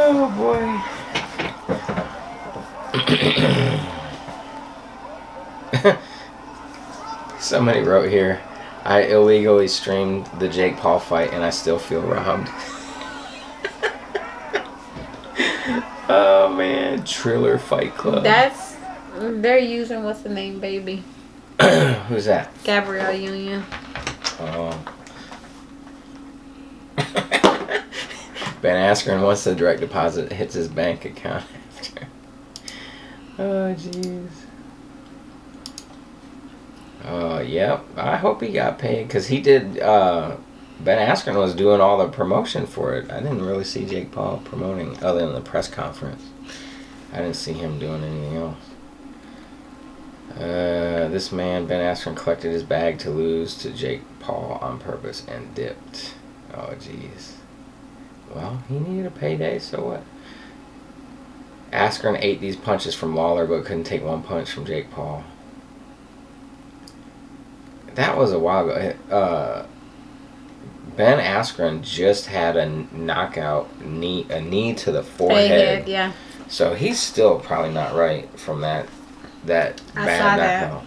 Oh boy. Somebody wrote here, I illegally streamed the Jake Paul fight and I still feel robbed. Oh man, Triller Fight Club. They're using what's the name, baby? Who's that? Gabrielle Union. Oh. Ben Askren once the direct deposit hits his bank account after. Oh jeez. Oh yep. I hope he got paid because he did. Ben Askren was doing all the promotion for it. I didn't really see Jake Paul promoting other than the press conference. I didn't see him doing anything else. This man, Ben Askren, collected his bag to lose to Jake Paul on purpose and dipped. Oh jeez. Well, he needed a payday, so what? Askren ate these punches from Lawler but couldn't take one punch from Jake Paul. That was a while ago. Ben Askren just had a knockout a knee to the forehead. Yeah. So he's still probably not right from that bad knockout.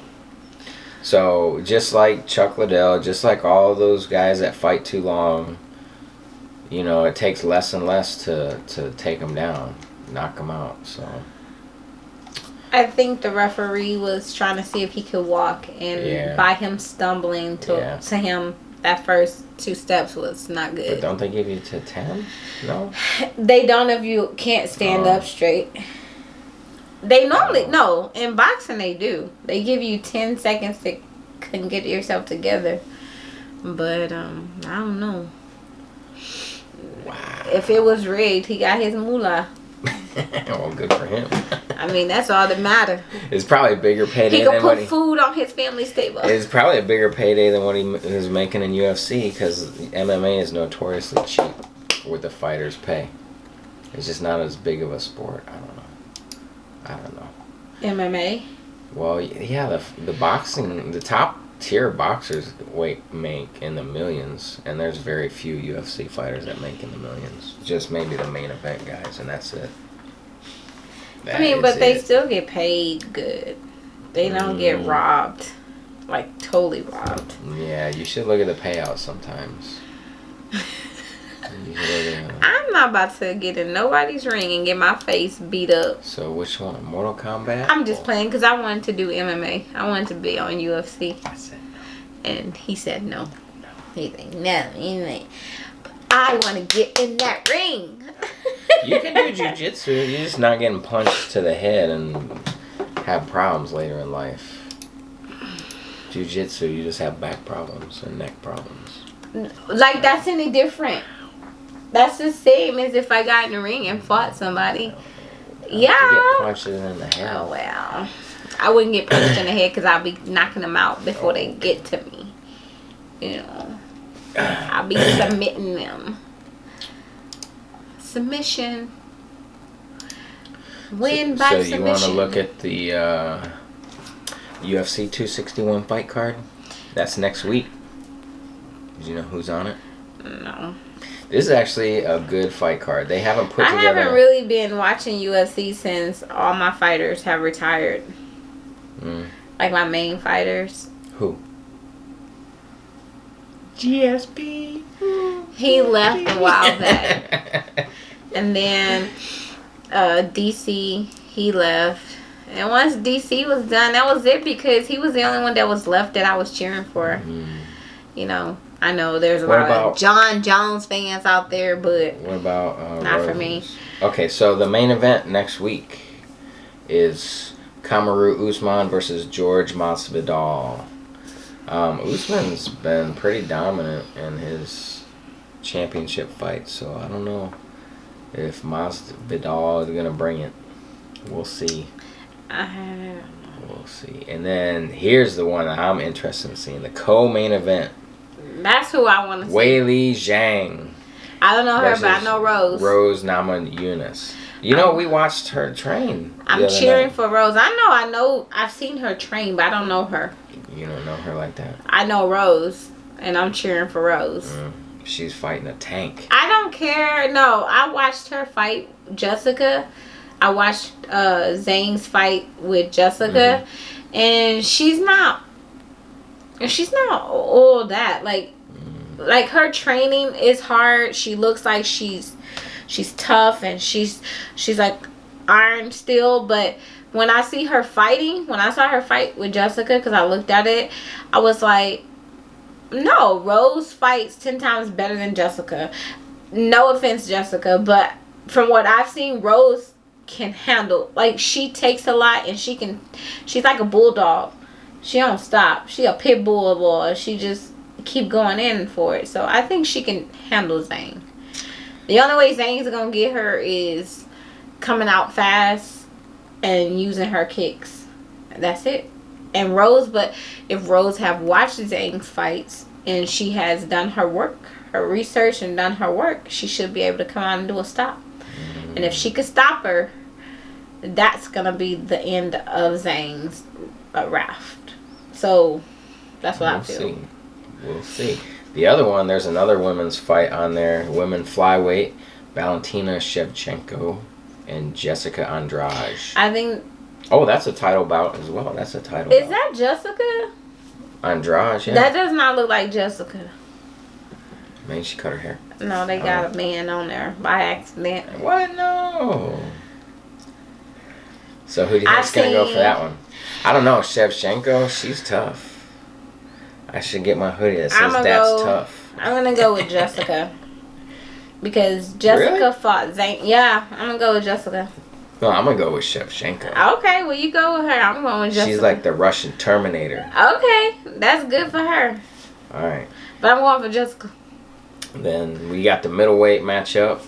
So just like Chuck Liddell, just like all those guys that fight too long, you know, it takes less and less to take them down, knock them out. So I think the referee was trying to see if he could walk, and by him stumbling to him, that first 2 steps was not good. But don't they give you to 10? No? They don't if you can't stand up straight. They normally, no, in boxing they do. They give you 10 seconds to get yourself together. But, I don't know. Wow. If it was rigged, he got his moolah. Well, good for him. I mean, that's all that matters. It's probably a bigger payday. He could put food on his family's table. It's probably a bigger payday than what he was making in UFC because MMA is notoriously cheap with the fighters' pay. It's just not as big of a sport. I don't know. MMA? Well, yeah, the boxing, the top tier boxers make in the millions, and there's very few UFC fighters that make in the millions. Just maybe the main event guys, and that's it. But they still get paid good. They don't get robbed. Like, totally robbed. Yeah, you should look at the payouts sometimes. I'm not about to get in nobody's ring and get my face beat up. So which one? Mortal Kombat? I'm just playing because I wanted to do MMA. I wanted to be on UFC. I said no. And he said no. He's like, no, I want to get in that ring. You can do jiu-jitsu. You're just not getting punched to the head and have problems later in life. Jiu-jitsu, you just have back problems and neck problems. Like, that's any different. That's the same as if I got in the ring and fought somebody. Yeah. You get punched in the head. Oh, well. I wouldn't get punched in the head because I'll be knocking them out before they get to me. You know. I'll be submitting them. Submission. Win by submission. So you want to look at the UFC 261 fight card? That's next week. Did you know who's on it? No. This is actually a good fight card. They haven't put together... I haven't really been watching UFC since all my fighters have retired. Like my main fighters. Who? GSP. He left a while back. And then DC, he left. And once DC was done, that was it because he was the only one that was left that I was cheering for. You know, I know there's a lot of John Jones fans out there, but what about not for me. Okay, so the main event next week is Kamaru Usman versus George Masvidal. Usman's been pretty dominant in his championship fights, so I don't know if Masvidal is gonna bring it. We'll see. We'll see. And then here's the one that I'm interested in seeing: the co-main event. That's who I want to see. Weili Zhang. I don't know her, but I know Rose. Rose Namajunas. You know, we watched her train. I'm cheering for Rose. I know. I've seen her train, but I don't know her. You don't know her like that? I know Rose, and I'm cheering for Rose. She's fighting a tank. I don't don't care. No, I watched her fight Jessica. I watched Zhang's fight with Jessica, and she's not all that. Like her training is hard. She looks like she's tough, and she's like iron still. But when I see her fighting, when I saw her fight with Jessica, because I looked at it, I was like, no, Rose fights 10 times better than Jessica. No offense, Jessica, but from what I've seen, Rose can handle. Like, she takes a lot, and she's like a bulldog. She don't stop. She a pit bull boy. She just keep going in for it. So I think she can handle Zhang. The only way Zhang's gonna get her is coming out fast and using her kicks. That's it. And Rose, but if Rose have watched Zhang's fights and she has done her work, her research, and done her work, she should be able to come out and do a stop. And if she could stop her, that's gonna be the end of Zhang's raft. So that's what I feel. We'll see. The other one, there's another women's fight on there. Women flyweight, Valentina Shevchenko and Jessica Andrade. I think. Oh, that's a title bout as well. That's a title. Is bout. that Jessica? Andrade, yeah. That does not look like Jessica. Man, she cut her hair. No, they got a man on there by accident. What? No. So who do you think's gonna go for that one? I don't know. Shevchenko, she's tough. I should get my hoodie that says that's tough. I'm gonna go with Jessica. Because Jessica fought Zhang. Yeah, I'm gonna go with Jessica. No, I'm gonna go with Shevchenko. Okay, well you go with her. I'm going with Jessica. She's like the Russian Terminator. Okay, that's good for her. Alright. But I'm going for Jessica. Then we got the middleweight matchup.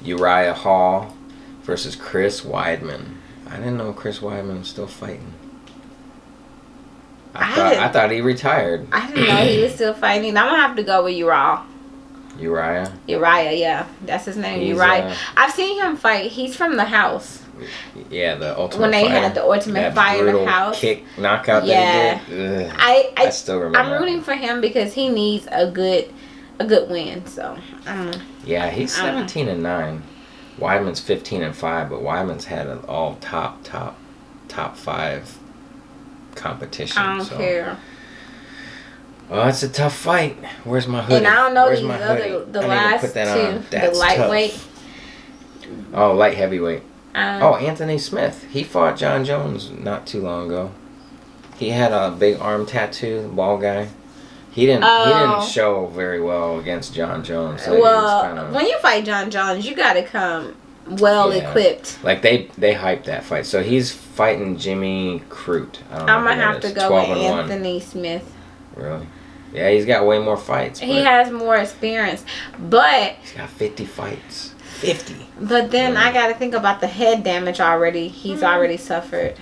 Uriah Hall versus Chris Weidman. I didn't know Chris Weidman was still fighting. I thought he retired. I didn't know he was still fighting. I'm gonna have to go with Uriah. Uriah, yeah, that's his name. Uriah. I've seen him fight. He's from the house. Yeah, the Ultimate when they Fighter. had the Ultimate Fighter in the house. Kick knockout that he did. I still remember. I'm rooting for him because he needs a good win. So yeah, he's 17-9. Weidman's 15-5, but Weidman's had an all top 5 competition. I don't care. Oh, it's a tough fight. Where's my hoodie? And I don't know Where's these my other hoodie? the last two. The lightweight. Tough. Oh, light heavyweight. Anthony Smith. He fought John Jones not too long ago. He had a big arm tattoo, the bald guy. He didn't show very well against John Jones. So well, when you fight John Jones, you gotta come well equipped. Like they hyped that fight. So he's fighting Jimmy Crute. I'm gonna have to go with Anthony Smith. Really? Yeah, he's got way more fights. He has more experience, but he's got 50 fights. 50. But then I got to think about the head damage already. He's already suffered.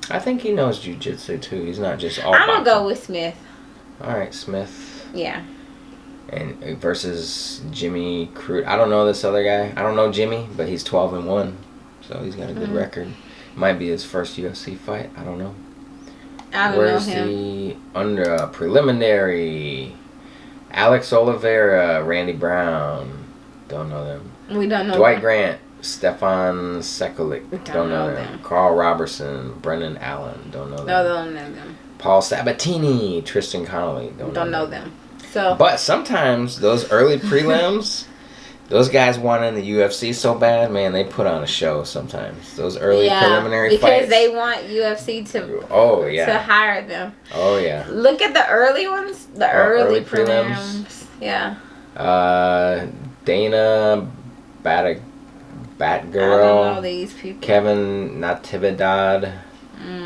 I think he knows jiu-jitsu too. He's not just all. I'm gonna go with Smith. All right, Smith. Yeah. And versus Jimmy Crute. I don't know this other guy. I don't know Jimmy, but he's 12-1, so he's got a good record. Might be his first UFC fight. I don't know. I don't Where's know him. the preliminary? Alex Oliveira, Randy Brown. Don't know them. We don't know Dwight them. Grant, Stefan Sekulic. Don't know them. Carl Robertson, Brendan Allen. Don't know them. No, don't know them. Paul Sabatini, Tristan Connolly. Don't know them. So, but sometimes those early prelims, those guys want in the UFC so bad, man, they put on a show sometimes. Those early preliminary fights. Because they want UFC to to hire them. Oh, yeah. Look at the early ones. The early prelims. Yeah. Dana Batgirl. I don't know these people. Kevin Natividad.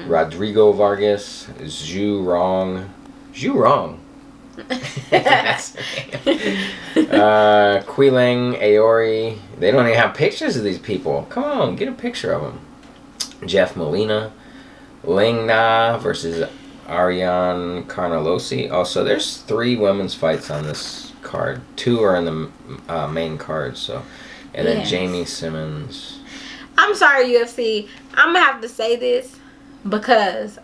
Rodrigo Vargas. Zhu Rong. Quilang Aori. They don't even have pictures of these people. Come on, get a picture of them. Jeff Molina. Ling Na versus Ariane Carnelossi. Oh, so there's 3 women's fights on this card. 2 are in the main card. So, and then Jamie Simmons. I'm sorry, UFC. I'm gonna have to say this because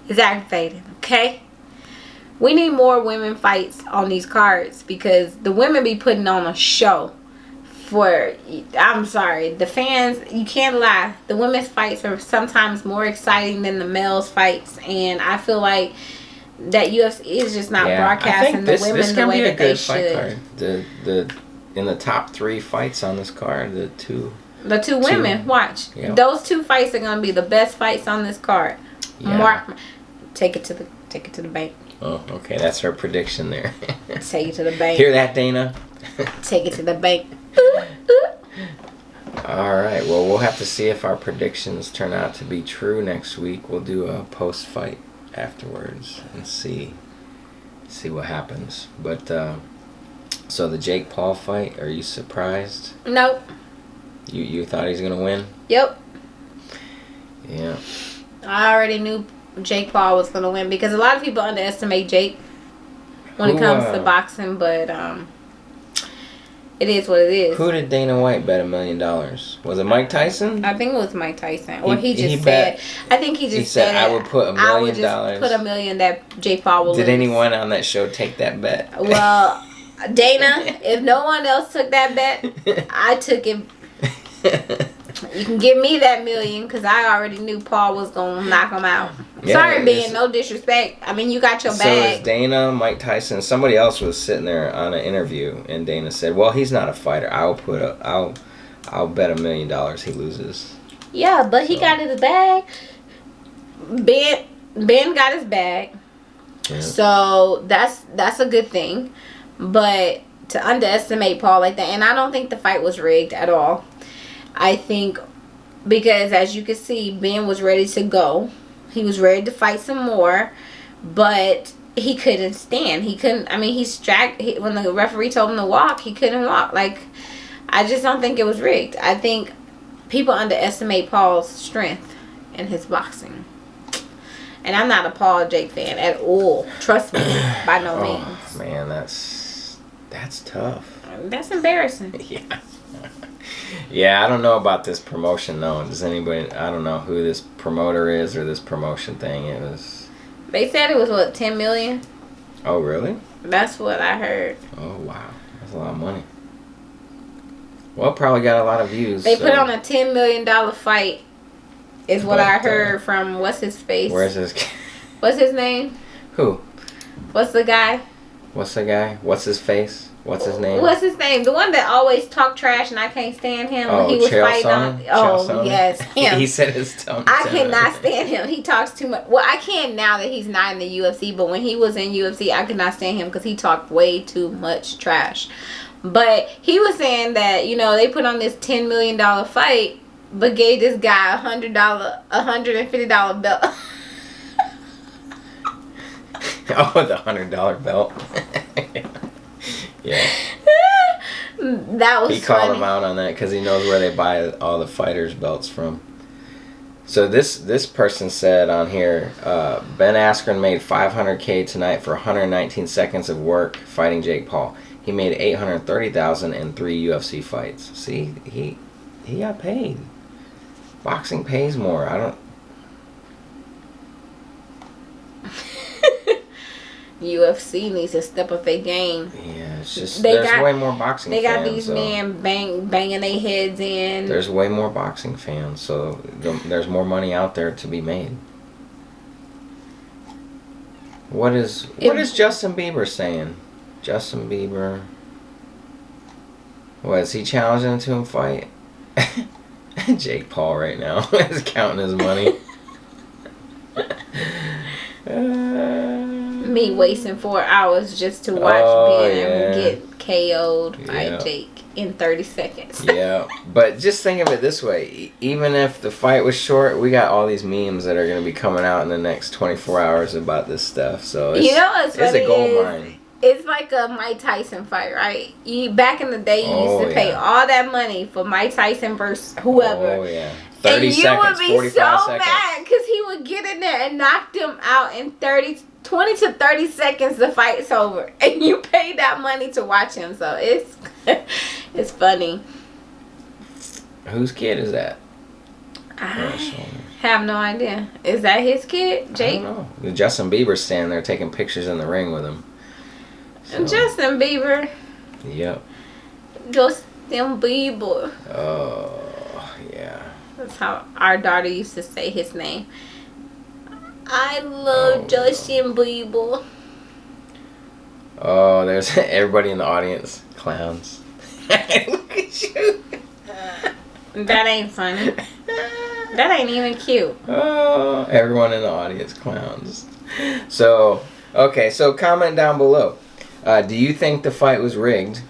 it's aggravating. Okay. We need more women fights on these cards because the women be putting on a show. I'm sorry, the fans, you can't lie. The women's fights are sometimes more exciting than the males' fights, and I feel like that UFC is just not broadcasting the women the way that they should. In the top 3 fights on this card, the two women, watch. Yep. Those 2 fights are gonna be the best fights on this card. Yeah. Take it to the bank. Oh, okay, that's her prediction there. Take it to the bank. Hear that, Dana? Take it to the bank. All right. Well, we'll have to see if our predictions turn out to be true next week. We'll do a post-fight afterwards and see what happens. But so the Jake Paul fight, are you surprised? Nope. You thought he was gonna win? Yep. Yeah. I already knew Jake Paul was gonna win because a lot of people underestimate Jake when it comes to boxing, but it is what it is. Who did Dana White bet $1 million? Was it Mike Tyson? I think it was Mike Tyson. Or he just said. I think he just said I would put $1 million. I would just put $1 million that Jake Paul will lose. Did anyone on that show take that bet? Well, Dana, if no one else took that bet, I took it. You can give me that $1 million because I already knew Paul was gonna knock him out. Yeah, sorry, Ben. No disrespect. I mean, you got your bag. So it's Dana, Mike Tyson. Somebody else was sitting there on an interview, and Dana said, "Well, he's not a fighter. I'll bet $1 million he loses." Yeah, but he got his bag. Ben got his bag. Yeah. So that's a good thing. But to underestimate Paul like that, and I don't think the fight was rigged at all. I think because as you can see, Ben was ready to go. He was ready to fight some more, but he couldn't stand. He couldn't. I mean, when the referee told him to walk, he couldn't walk. Like, I just don't think it was rigged. I think people underestimate Paul's strength in his boxing. And I'm not a Paul Jake fan at all. Trust me, by no means. Man, that's tough. That's embarrassing. Yeah. Yeah, I don't know about this promotion though. Does anybody? I don't know who this promoter is or this promotion thing. They said it was what, 10 million? Oh, really? That's what I heard. Oh, wow, that's a lot of money. Well, probably got a lot of views. They put on a $10 million fight. Is what I heard from what's his face? Where's his? What's his name? Who? What's the guy? What's the guy? What's his face? What's his name? What's his name? The one that always talk trash and I can't stand him. Oh, when he was fighting on. Oh, yes, him. He said his tongue. I cannot stand him. He talks too much. Well, I can now that he's not in the UFC, but when he was in UFC, I could not stand him because he talked way too much trash. But he was saying that, they put on this $10 million fight, but gave this guy $150 belt. Oh, the $100 belt. Yeah. That was He called him out on that because he knows where they buy all the fighters' belts from. So this person said on here, Ben Askren made $500K tonight for 119 seconds of work fighting Jake Paul. He made $830,000 in 3 UFC fights. See, he got paid. Boxing pays more. UFC needs to step up their game. Yeah, it's just there's way more boxing fans. They got these men banging their heads in. There's way more boxing fans, so there's more money out there to be made. What is Justin Bieber saying? Justin Bieber. What, is he challenging to him fight? Jake Paul right now is counting his money. Me wasting 4 hours just to watch Ben get KO'd by Jake in 30 seconds. Yeah, but just think of it this way. Even if the fight was short, we got all these memes that are going to be coming out in the next 24 hours about this stuff. So it's a gold mine. It's like a Mike Tyson fight, right? Back in the day, you used to pay all that money for Mike Tyson versus whoever. Oh, yeah. 30 seconds, 45 seconds. And you would be so mad because he would get in there and knock them out in 20 to 30 seconds, the fight's over. And you pay that money to watch him. So it's funny. Whose kid is that? I have no idea. Is that his kid, Jake? I don't know. Justin Bieber's standing there taking pictures in the ring with him. So. Justin Bieber. Yep. Them people. Oh, yeah. That's how our daughter used to say his name. I love Justin Bieber. Oh, there's everybody in the audience. Clowns. Look at you. That ain't funny. That ain't even cute. Oh, everyone in the audience. Clowns. So, okay. So comment down below. Do you think the fight was rigged?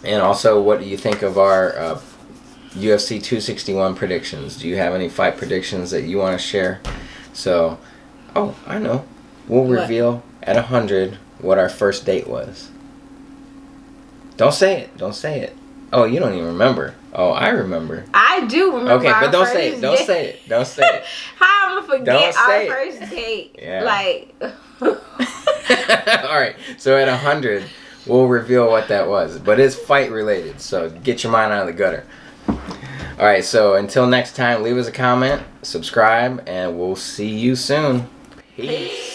And also, what do you think of our UFC 261 predictions? Do you have any fight predictions that you want to share? So, oh, I know. We'll reveal at 100 what our first date was. Don't say it. Don't say it. Oh, you don't even remember. Oh, I remember. I do remember. Okay, but don't say it. Don't say it. Don't say it. How am I gonna forget our first date? Yeah. Like. All right. So at 100, we'll reveal what that was. But it's fight related. So get your mind out of the gutter. All right. So until next time, leave us a comment, subscribe, and we'll see you soon. Peace.